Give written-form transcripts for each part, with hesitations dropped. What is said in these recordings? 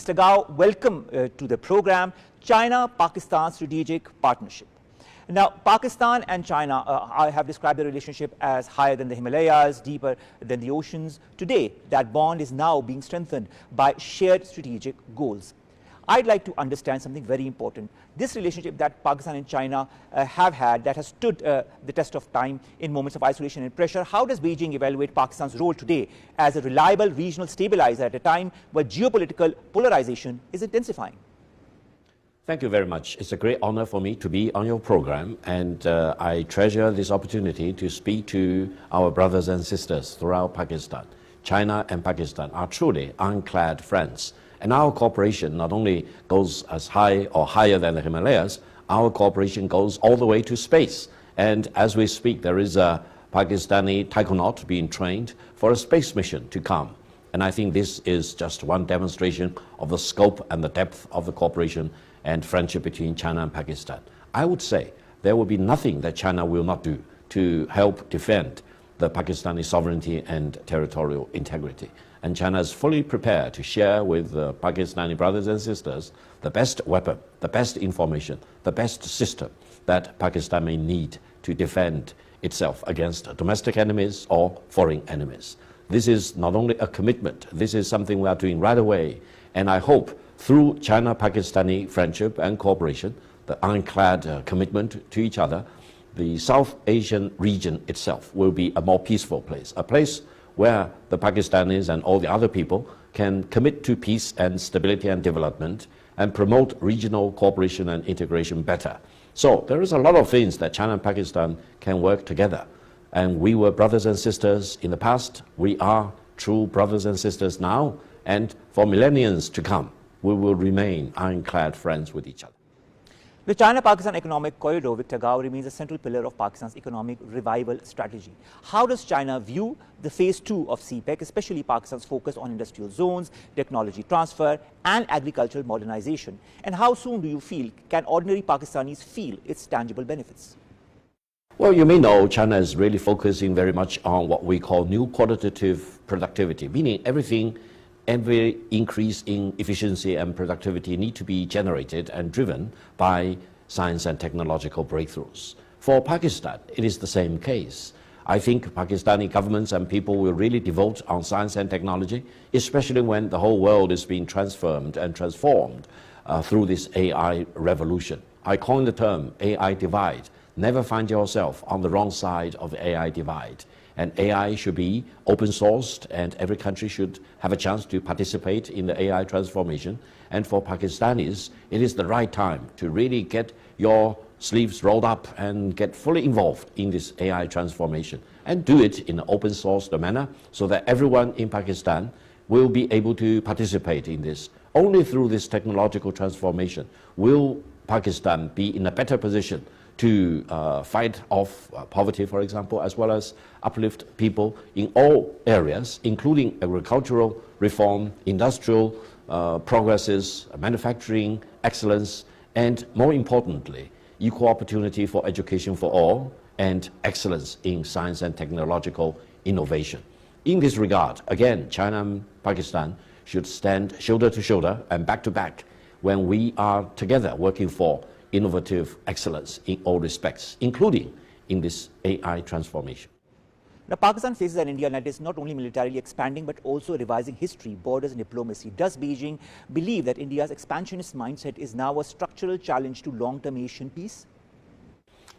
Mr. Gao, welcome to the program. China-Pakistan Strategic Partnership. Now, Pakistan and China have described the relationship as higher than the Himalayas, deeper than the oceans. Today, that bond is now being strengthened by shared strategic goals. I'd like to understand something very important. This relationship that Pakistan and China have had that has stood the test of time in moments of isolation and pressure, how does Beijing evaluate Pakistan's role today as a reliable regional stabilizer at a time where geopolitical polarization is intensifying? Thank you very much. It's a great honor for me to be on your program, and I treasure this opportunity to speak to our brothers and sisters throughout Pakistan. China and Pakistan are truly ironclad friends. And our cooperation not only goes as high or higher than the Himalayas, our cooperation goes all the way to space. And as we speak, there is a Pakistani taikonaut being trained for a space mission to come. And I think this is just one demonstration of the scope and the depth of the cooperation and friendship between China and Pakistan. I would say there will be nothing that China will not do to help defend the Pakistani sovereignty and territorial integrity. And China is fully prepared to share with the Pakistani brothers and sisters the best weapon, the best information, the best system that Pakistan may need to defend itself against domestic enemies or foreign enemies. This is not only a commitment, this is something we are doing right away. And I hope through China-Pakistani friendship and cooperation, the ironclad commitment to each other, the South Asian region itself will be a more peaceful place, a place where the Pakistanis and all the other people can commit to peace and stability and development and promote regional cooperation and integration better. So there is a lot of things that China and Pakistan can work together. And we were brothers and sisters in the past. We are true brothers and sisters now. And for millenniums to come, we will remain ironclad friends with each other. The China-Pakistan Economic Corridor, Victor Gao, remains a central pillar of Pakistan's economic revival strategy. How does China view the phase 2 of CPEC, especially Pakistan's focus on industrial zones, technology transfer and agricultural modernization? And how soon do you feel can ordinary Pakistanis feel its tangible benefits? Well, you may know China is really focusing very much on what we call new qualitative productivity, meaning every increase in efficiency and productivity need to be generated and driven by science and technological breakthroughs. For Pakistan, it is the same case. I think Pakistani governments and people will really devote on science and technology, especially when the whole world is being transformed and transformed through this AI revolution. I coined the term AI divide. Never find yourself on the wrong side of the AI divide. And AI should be open sourced, and every country should have a chance to participate in the AI transformation. And for Pakistanis, it is the right time to really get your sleeves rolled up and get fully involved in this AI transformation and do it in an open sourced manner so that everyone in Pakistan will be able to participate in this. Only through this technological transformation will Pakistan be in a better position to fight off poverty, for example, as well as uplift people in all areas, including agricultural reform, industrial progresses, manufacturing excellence, and more importantly, equal opportunity for education for all, and excellence in science and technological innovation. In this regard, again, China and Pakistan should stand shoulder to shoulder and back to back when we are together working for innovative excellence in all respects, including in this AI transformation. Now, Pakistan faces an India that is not only militarily expanding but also revising history, borders and diplomacy. Does Beijing believe that India's expansionist mindset is now a structural challenge to long-term Asian peace?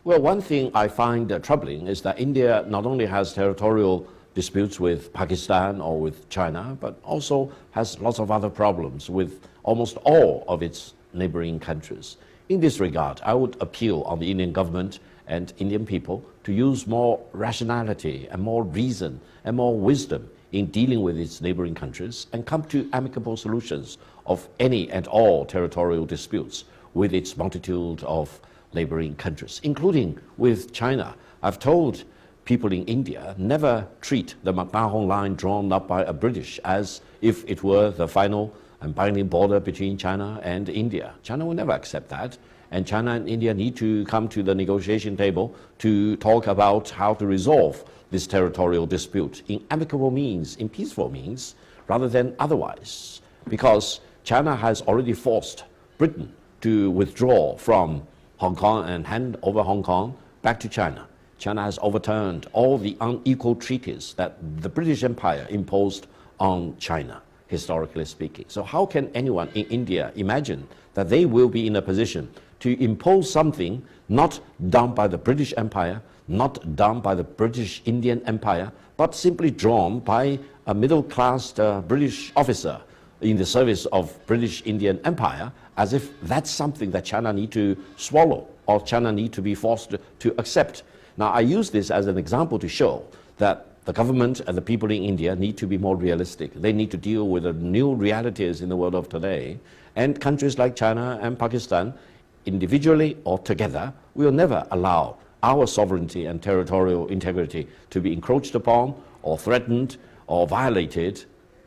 Well, one thing I find troubling is that India not only has territorial disputes with Pakistan or with China, but also has lots of other problems with almost all of its neighboring countries. In this regard, I would appeal on the Indian government and Indian people to use more rationality and more reason and more wisdom in dealing with its neighboring countries and come to amicable solutions of any and all territorial disputes with its multitude of neighboring countries, including with China. I've told people in India never treat the McMahon line drawn up by a British as if it were the final and binding border between China and India. China will never accept that. And China and India need to come to the negotiation table to talk about how to resolve this territorial dispute in amicable means, in peaceful means, rather than otherwise. Because China has already forced Britain to withdraw from Hong Kong and hand over Hong Kong back to China. China has overturned all the unequal treaties that the British Empire imposed on China, historically speaking. So how can anyone in India imagine that they will be in a position to impose something not done by the British Empire, not done by the British Indian Empire, but simply drawn by a middle-class British officer in the service of British Indian Empire, as if that's something that China need to swallow or China need to be forced to accept. Now, I use this as an example to show that the government and the people in India need to be more realistic. They need to deal with the new realities in the world of today. And countries like China and Pakistan, individually or together, will never allow our sovereignty and territorial integrity to be encroached upon or threatened or violated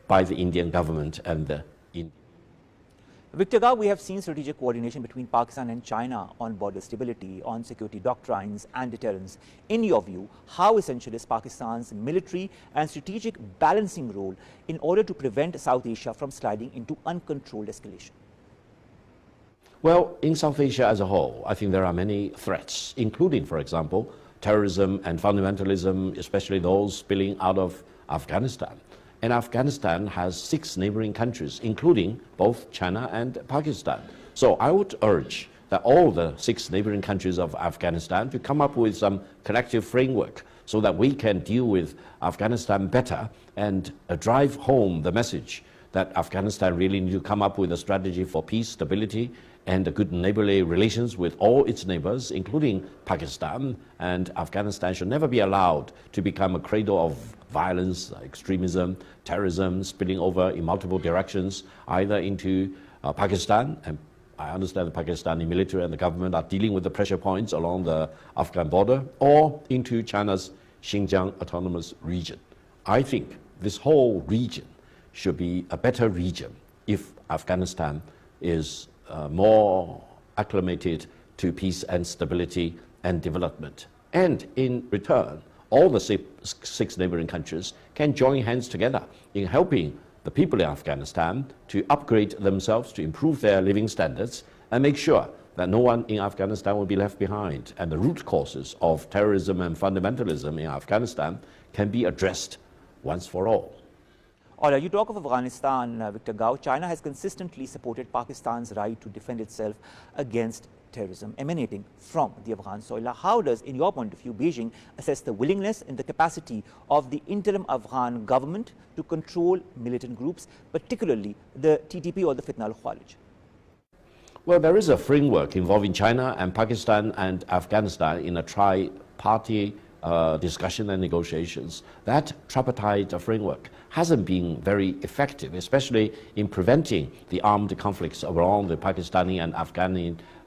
by the Indian government and the Indian. Victor Gao, we have seen strategic coordination between Pakistan and China on border stability, on security doctrines and deterrence. In your view, how essential is Pakistan's military and strategic balancing role in order to prevent South Asia from sliding into uncontrolled escalation? Well, in South Asia as a whole, I think there are many threats, including, for example, terrorism and fundamentalism, especially those spilling out of Afghanistan. And Afghanistan has 6 neighboring countries, including both China and Pakistan. So I would urge that all the 6 neighboring countries of Afghanistan to come up with some collective framework so that we can deal with Afghanistan better and drive home the message that Afghanistan really needs to come up with a strategy for peace, stability, and good neighborly relations with all its neighbors, including Pakistan. And Afghanistan should never be allowed to become a cradle of violence, extremism, terrorism, spilling over in multiple directions, either into Pakistan, and I understand the Pakistani military and the government are dealing with the pressure points along the Afghan border, or into China's Xinjiang Autonomous Region. I think this whole region should be a better region if Afghanistan is more acclimated to peace and stability and development. And in return, all the 6 neighboring countries can join hands together in helping the people in Afghanistan to upgrade themselves, to improve their living standards, and make sure that no one in Afghanistan will be left behind. And the root causes of terrorism and fundamentalism in Afghanistan can be addressed once for all. All right, you talk of Afghanistan, Victor Gao. China has consistently supported Pakistan's right to defend itself against terrorism emanating from the Afghan soil. Now, how does, in your point of view, Beijing assess the willingness and the capacity of the interim Afghan government to control militant groups, particularly the TTP or the Fitna al-Khalij? Well, there is a framework involving China and Pakistan and Afghanistan in a tri-party discussion and negotiations. That tripartite framework hasn't been very effective, especially in preventing the armed conflicts around the Pakistani and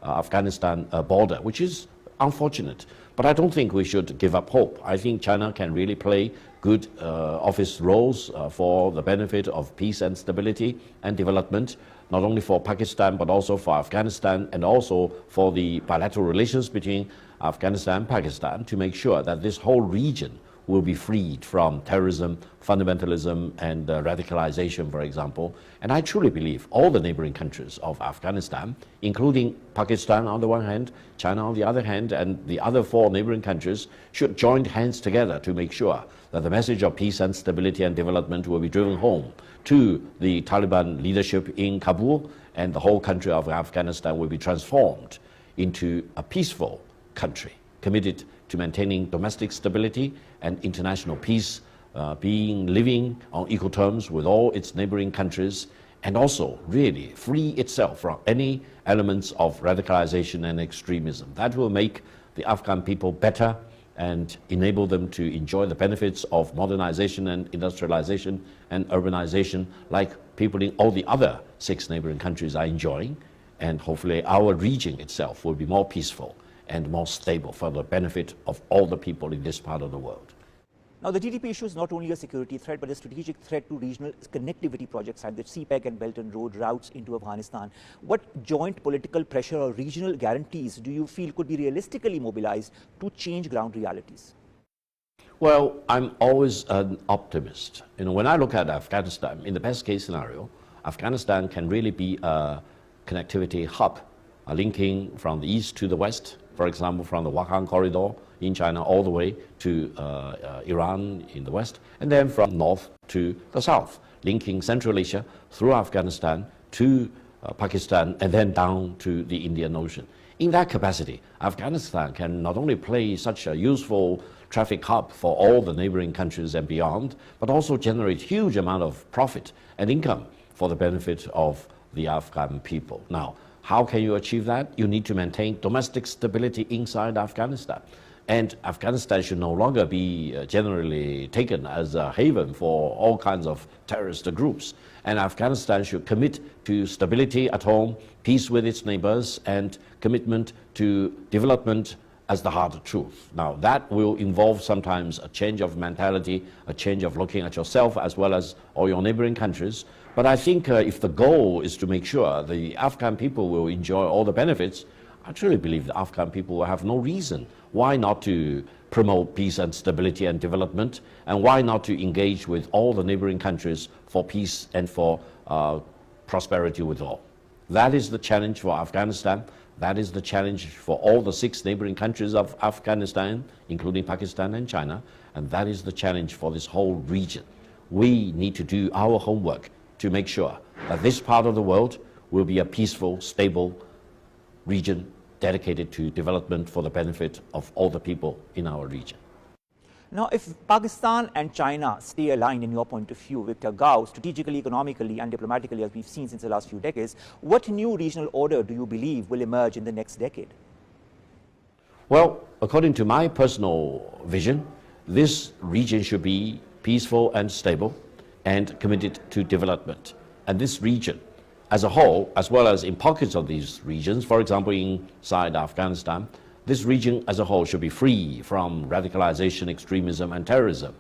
Afghanistan border, which is unfortunate. But I don't think we should give up hope. I think China can really play good office roles for the benefit of peace and stability and development, not only for Pakistan, but also for Afghanistan, and also for the bilateral relations between Afghanistan and Pakistan, to make sure that this whole region will be freed from terrorism, fundamentalism, and radicalization, for example. And I truly believe all the neighboring countries of Afghanistan, including Pakistan on the one hand, China on the other hand, and the other 4 neighboring countries, should join hands together to make sure that the message of peace and stability and development will be driven home to the Taliban leadership in Kabul, and the whole country of Afghanistan will be transformed into a peaceful country, committed to maintaining domestic stability and international peace, living on equal terms with all its neighboring countries, and also really free itself from any elements of radicalization and extremism. That will make the Afghan people better and enable them to enjoy the benefits of modernization and industrialization and urbanization like people in all the other 6 neighboring countries are enjoying. And hopefully our region itself will be more peaceful and more stable for the benefit of all the people in this part of the world. Now, the TTP issue is not only a security threat, but a strategic threat to regional connectivity projects like the CPEC and Belt and Road routes into Afghanistan. What joint political pressure or regional guarantees do you feel could be realistically mobilized to change ground realities? Well, I'm always an optimist. When I look at Afghanistan, in the best case scenario, Afghanistan can really be a connectivity hub, linking from the east to the west, for example, from the Wakhan corridor in China all the way to Iran in the west, and then from north to the south, linking Central Asia through Afghanistan to Pakistan and then down to the Indian Ocean. In that capacity, Afghanistan can not only play such a useful traffic hub for all the neighboring countries and beyond, but also generate huge amount of profit and income for the benefit of the Afghan people. Now, how can you achieve that? You need to maintain domestic stability inside Afghanistan. And Afghanistan should no longer be generally taken as a haven for all kinds of terrorist groups. And Afghanistan should commit to stability at home, peace with its neighbors, and commitment to development as the hard truth. Now, that will involve sometimes a change of mentality, a change of looking at yourself as well as all your neighboring countries. But I think if the goal is to make sure the Afghan people will enjoy all the benefits, I truly believe the Afghan people will have no reason why not to promote peace and stability and development, and why not to engage with all the neighboring countries for peace and for prosperity with all. That is the challenge for Afghanistan. That is the challenge for all the 6 neighboring countries of Afghanistan, including Pakistan and China, and that is the challenge for this whole region. We need to do our homework to make sure that this part of the world will be a peaceful, stable region dedicated to development for the benefit of all the people in our region. Now, if Pakistan and China stay aligned in your point of view, Victor Gao, strategically, economically and diplomatically, as we've seen since the last few decades, what new regional order do you believe will emerge in the next decade? Well, according to my personal vision, this region should be peaceful and stable and committed to development. And this region as a whole, as well as in pockets of these regions, for example, inside Afghanistan, this region as a whole should be free from radicalization, extremism, and terrorism.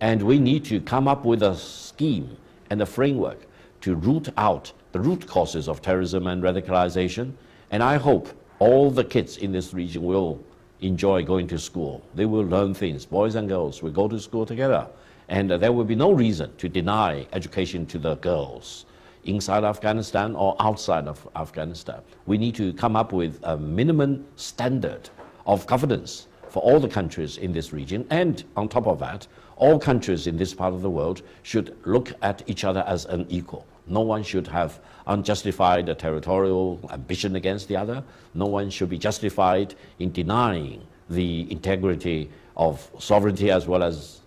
And we need to come up with a scheme and a framework to root out the root causes of terrorism and radicalization. And I hope all the kids in this region will enjoy going to school. They will learn things. Boys and girls will go to school together. And there will be no reason to deny education to the girls inside Afghanistan or outside of Afghanistan. We need to come up with a minimum standard of governance for all the countries in this region. And on top of that, all countries in this part of the world should look at each other as an equal. No one should have unjustified territorial ambition against the other. No one should be justified in denying the integrity of sovereignty as well as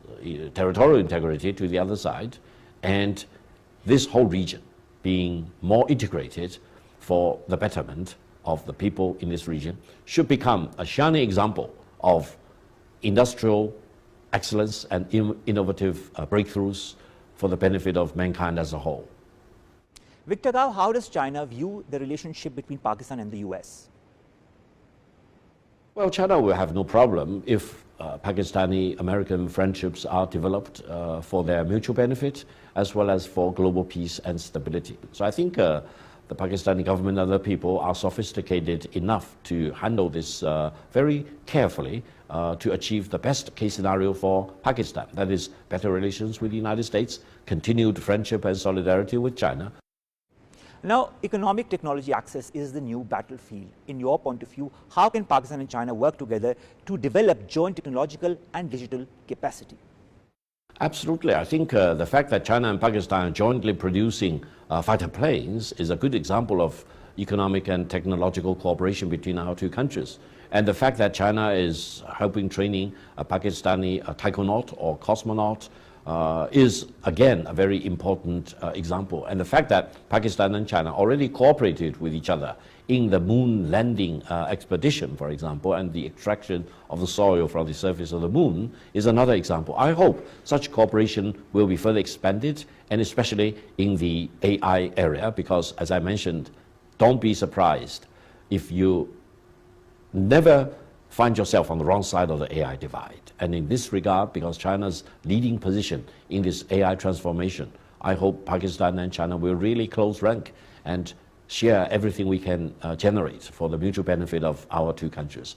territorial integrity to the other side. And this whole region being more integrated for the betterment of the people in this region should become a shining example of industrial excellence and innovative breakthroughs for the benefit of mankind as a whole. Victor Gao, how does China view the relationship between Pakistan and the US? Well, China will have no problem if Pakistani-American friendships are developed for their mutual benefit as well as for global peace and stability. So I think the Pakistani government and the people are sophisticated enough to handle this very carefully to achieve the best case scenario for Pakistan. That is better relations with the United States, continued friendship and solidarity with China. Now, economic technology access is the new battlefield. In your point of view, how can Pakistan and China work together to develop joint technological and digital capacity? Absolutely. I think the fact that China and Pakistan are jointly producing fighter planes is a good example of economic and technological cooperation between our two countries. And the fact that China is helping training a Pakistani taikonaut or cosmonaut is, again, a very important example. And the fact that Pakistan and China already cooperated with each other in the moon landing expedition, for example, and the extraction of the soil from the surface of the moon is another example. I hope such cooperation will be further expanded, and especially in the AI area, because, as I mentioned, don't be surprised if you never find yourself on the wrong side of the AI divide. And in this regard, because China's leading position in this AI transformation, I hope Pakistan and China will really close rank and share everything we can generate for the mutual benefit of our two countries.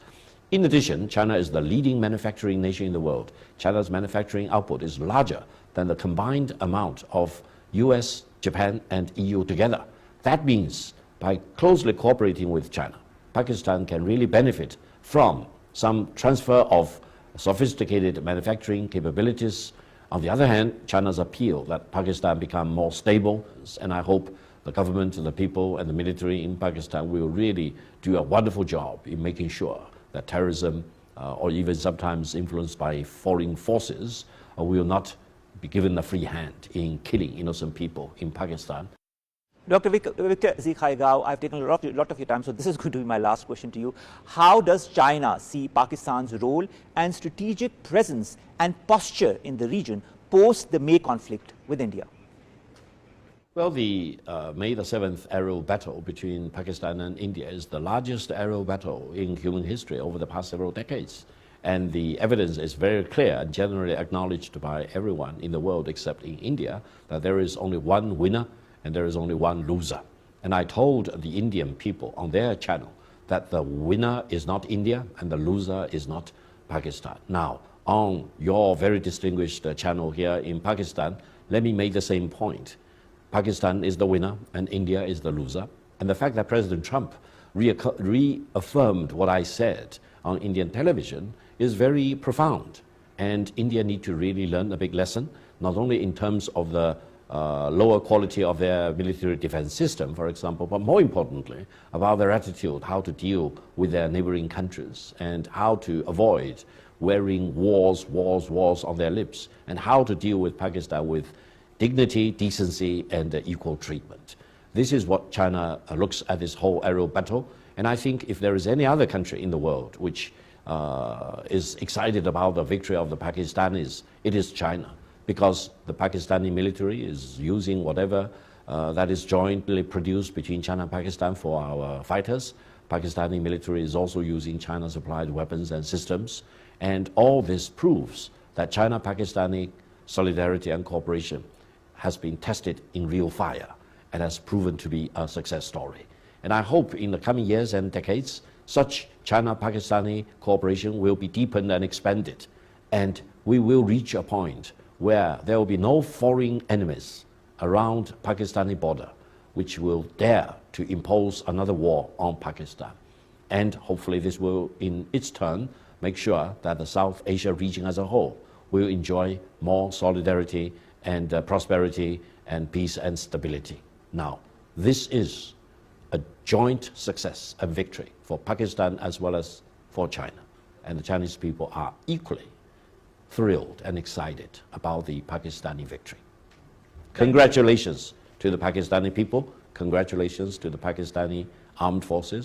In addition, China is the leading manufacturing nation in the world. China's manufacturing output is larger than the combined amount of US, Japan, and EU together. That means by closely cooperating with China, Pakistan can really benefit from some transfer of sophisticated manufacturing capabilities. On the other hand, China's appeal that Pakistan become more stable, and I hope the government, the people, and the military in Pakistan will really do a wonderful job in making sure that terrorism, or even sometimes influenced by foreign forces, will not be given a free hand in killing innocent people in Pakistan. Dr. Victor Zikhai-Gao, I've taken a lot of your time, so this is going to be my last question to you. How does China see Pakistan's role and strategic presence and posture in the region post the May conflict with India? Well, the May the 7th aerial battle between Pakistan and India is the largest aerial battle in human history over the past several decades. And the evidence is very clear and generally acknowledged by everyone in the world except in India that there is only one winner and there is only one loser. And I told the Indian people on their channel that the winner is not India and the loser is not Pakistan. Now, on your very distinguished channel here in Pakistan, let me make the same point. Pakistan is the winner and India is the loser. And the fact that President Trump reaffirmed what I said on Indian television is very profound. And India need to really learn a big lesson, not only in terms of the lower quality of their military defense system, for example, but more importantly, about their attitude, how to deal with their neighboring countries, and how to avoid wearing wars on their lips, and how to deal with Pakistan with dignity, decency, and equal treatment. This is what China looks at this whole aerial battle, and I think if there is any other country in the world which is excited about the victory of the Pakistanis, it is China. Because the Pakistani military is using whatever that is jointly produced between China and Pakistan for our fighters. Pakistani military is also using China-supplied weapons and systems. And all this proves that China-Pakistani solidarity and cooperation has been tested in real fire and has proven to be a success story. And I hope in the coming years and decades, such China-Pakistani cooperation will be deepened and expanded. And we will reach a point where there will be no foreign enemies around Pakistani border which will dare to impose another war on Pakistan. And hopefully this will, in its turn, make sure that the South Asia region as a whole will enjoy more solidarity and prosperity and peace and stability. Now, this is a joint success and victory for Pakistan as well as for China. And the Chinese people are equally thrilled and excited about the Pakistani victory. Congratulations to the Pakistani people. Congratulations to the Pakistani armed forces.